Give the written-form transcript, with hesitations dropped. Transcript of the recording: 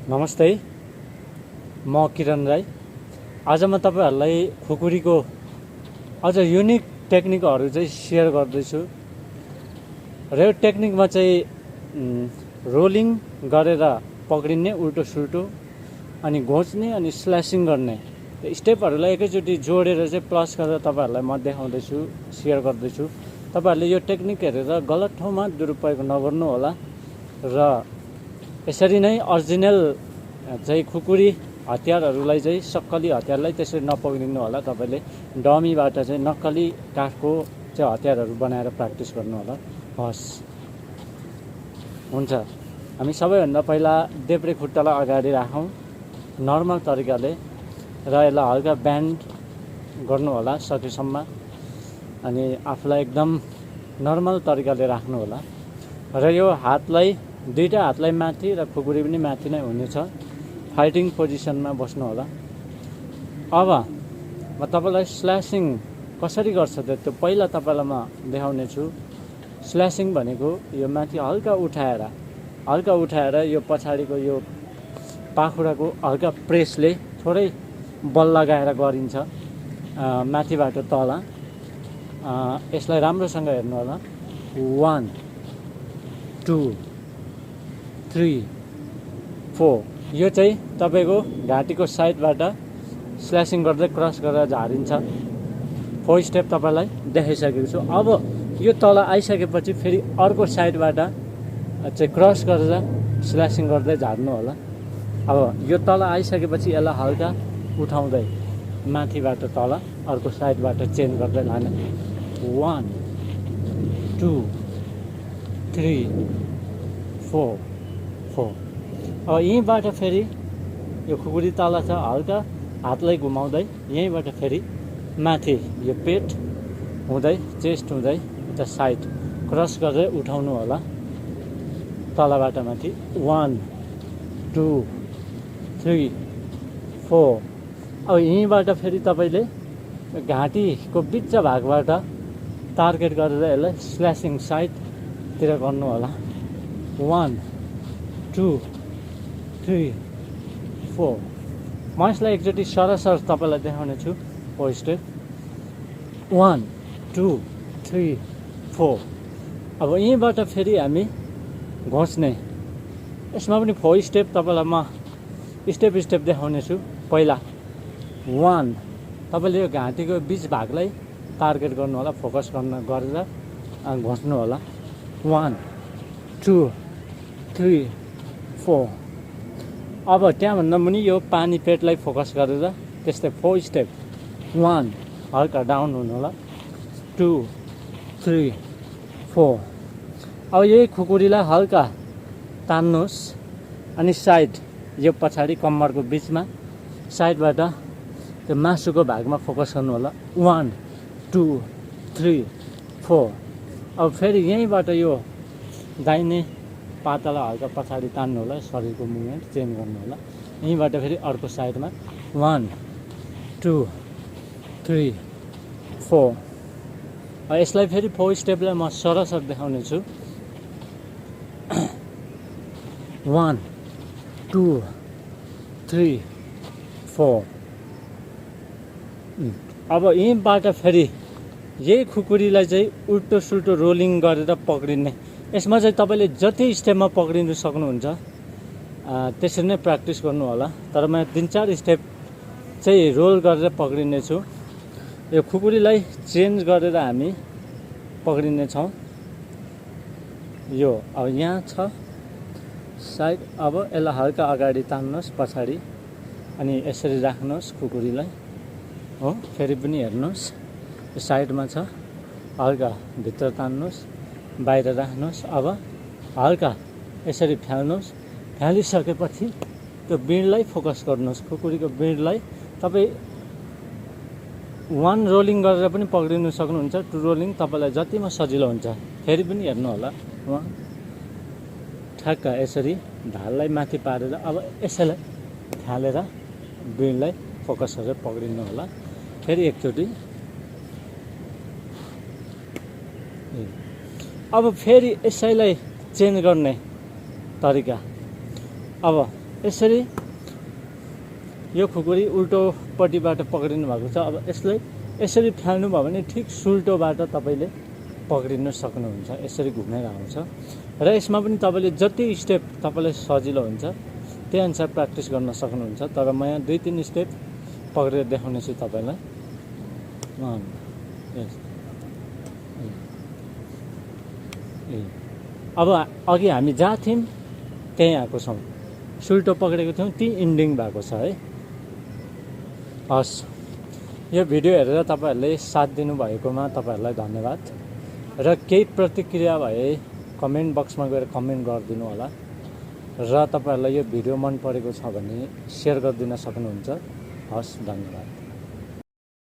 नमस्ते, म किरण राई। आज म तपाईहरुलाई खुकुरीको अझ युनिक टेक्निकहरु चाहिँ शेयर गर्दैछु। र यो टेक्निकमा चाहिँ रोलिङ गरेर पक्रिने उल्टो सुल्टो अनि घोच्ने अनि स्ल्यासिङ गर्ने स्टेपहरुलाई एकैचोटी जोडेर चाहिँ प्लस गरेर तपाईहरुलाई म देखाउँदैछु, शेयर गर्दैछु। तपाईहरुले यो टेक्निक हेरेर गलत ठाउँमा दुरुपयोग नगर्नु होला र यसरी नै ओरिजिनल चाहिँ खुकुरी हतियारहरुलाई चाहिँ सक्कली हतियारलाई त्यसरी नपक्रिनु होला। तपाईले डमीबाट चाहिँ नक्कली काठको चाहिँ हतियारहरु बनाएर प्र्याक्टिस गर्नु होला। हस्, हुन्छ। हामी सबैभन्दा पहिला देब्रे खुट्टालाई अगाडि राखौं नर्मल तरिकाले र यसलाई हल्का बेन्ड गर्नु होला सकेसम्म। अनि आफूलाई एकदम नर्मल तरिकाले राख्नु होला र यो हातलाई दुईटा हातलाई माथि र खुकुरी पनि माथि नै हुनेछ। फाइटिङ पोजिसनमा बस्नु होला। अब म तपाईलाई स्ल्यासिङ कसरी गर्छ त्यो पहिला तपाईलाई म देखाउने छु। स्ल्यासिङ भनेको यो माथि हल्का उठाएर यो पछाडीको यो पाखुराको हल्का प्रेसले थोरै बल लगाएर गरिन्छ माथिबाट तल। यसलाई राम्रोसँग हेर्नु होला। 1 2 3 4 यो चाहिँ तपाईको घाँटीको साइडबाट स्ल्यासिङ गर्दै क्रस गरेर झारिन्छ। 4 स्टेप तपाईलाई देखाइसकेको छु। अब यो तल आइसकेपछि फेरि अर्को साइडबाट चाहिँ क्रस गरेर स्ल्यासिङ गर्दै झार्नु होला। अब यो तल आइसकेपछि यसलाई हल्का उठाउँदै माथिबाट तल अर्को साइडबाट चेन्ज गर्दै लाने। 1 2 3 4 4। अब यहीँबाट फेरि यो खुकुरी तल छ, हल्का हातलाई घुमाउँदै यहीँबाट फेरि माथि यो पेट हुँदै चेस्ट हुँदै यता साइड क्रस गरेर उठाउनु होला तलबाट माथि। 1 2 3 4। अब यहीँबाट फेरि तपाईले घाँटीको बिच भागबाट टार्गेट गरेर यसलाई स्ल्यासिङ साइडतिर गर्नु होला। 1 2 3 4। म यसलाई एकचोटि सरसर तपाईलाई देखाउने छु। 4 स्टेप 1 2 3 4। अब यहीँबाट फेरि हामी घोच्ने। यसमा पनि 4 स्टेप तपाईलाई म स्टेप देखाउने छु। पहिला 1 तपाईले यो घाँटीको बिच भागलाई टार्गेट गर्नु होला, फोकस गरेर घोच्नु होला। 1 2 3 4। अब त्यहाँभन्दा मुनि यो पानी पेटलाई फोकस गरेर त्यस्तै 4 स्टेप। 1 हल्का डाउन हुनु होला। 2 3 4। अब यही खुकुरीलाई हल्का तान्नुहोस् अनि साइड यो पछाडि कम्मरको बिचमा साइडबाट त्यो मासुको भागमा फोकस गर्नु होला। 1 2 3 4। अब फेरि यहीँबाट यो दाहिने पातालाई हल्का पछाडि तान्नु होला, शरीरको मुभमेन्ट चेन्ज गर्नु होला। यहीँबाट फेरि अर्को साइडमा 1 2 3 4। यसलाई फेरि 4 स्टेपलाई म सरसर देखाउने छु। 1 2 3 4। अब यहीँबाट फेरि यही खुकुरीलाई चाहिँ उल्टो सुल्टो रोलिङ गरेर पक्रिने। यसमा चाहिँ तपाईले जति स्टेपमा पक्रिनु सक्नुहुन्छ त्यसरी नै प्र्याक्टिस गर्नु होला। तर म 3-4 स्टेप चाहिँ रोल गरेर पक्रिने छु। यो खुकुरीलाई चेन्ज गरेर हामी पक्रिने छौं। यो अब यहाँ छ साइड। अब यसलाई हल्का अगाडि तान्नुहोस् पछाडि अनि यसरी राख्नुहोस् खुकुरीलाई। हो, फेरि पनि हेर्नुहोस् यो साइडमा छ, हल्का भित्र तान्नुहोस्, बाहिर राख्नुहोस्। अब हल्का यसरी फ्याल्नुहोस्। फ्यालिसकेपछि त्यो बिँडलाई फोकस गर्नुहोस्। खुकुरीको बिँडलाई तपाई 1 रोलिङ गरेर पनि पक्रिनु सक्नुहुन्छ। 2 रोलिङ तपाईलाई जतिमा सजिलो हुन्छ। फेरि पनि हेर्नु होला। 1 ठ्याक्क यसरी ढाललाई माथि पारेर अब यसैलाई फ्यालेर बिँडलाई फोकस गरेर पक्रिनु होला। फेरि एकचोटि। अब फेरि यसैलाई चेन्ज गर्ने तरिका। अब यसरी यो खुकुरी उल्टोपट्टिबाट पक्रिनु भएको छ। अब यसलाई यसरी फ्याल्नुभयो भने ठिक सुल्टोबाट तपाईँले पक्रिनु सक्नुहुन्छ। यसरी घुमेर आउँछ र यसमा पनि तपाईँले जति स्टेप तपाईँलाई सजिलो हुन्छ त्यही अनुसार प्र्याक्टिस गर्न सक्नुहुन्छ। तर म यहाँ 2-3 स्टेप पक्रेर देखाउने छु तपाईँलाई। अब अघि हामी जहाँ थियौँ त्यहीँ आएको छौँ, सुल्टो पक्रेको थियौँ, ती इन्डिङ भएको छ है। हस्, यो भिडियो हेरेर तपाईँहरूले साथ दिनुभएकोमा तपाईँहरूलाई धन्यवाद र केही प्रतिक्रिया भए कमेन्ट बक्समा गएर कमेन्ट गरिदिनु होला र तपाईँहरूलाई यो भिडियो मन परेको छ भने सेयर गरिदिन सक्नुहुन्छ। हस्, धन्यवाद।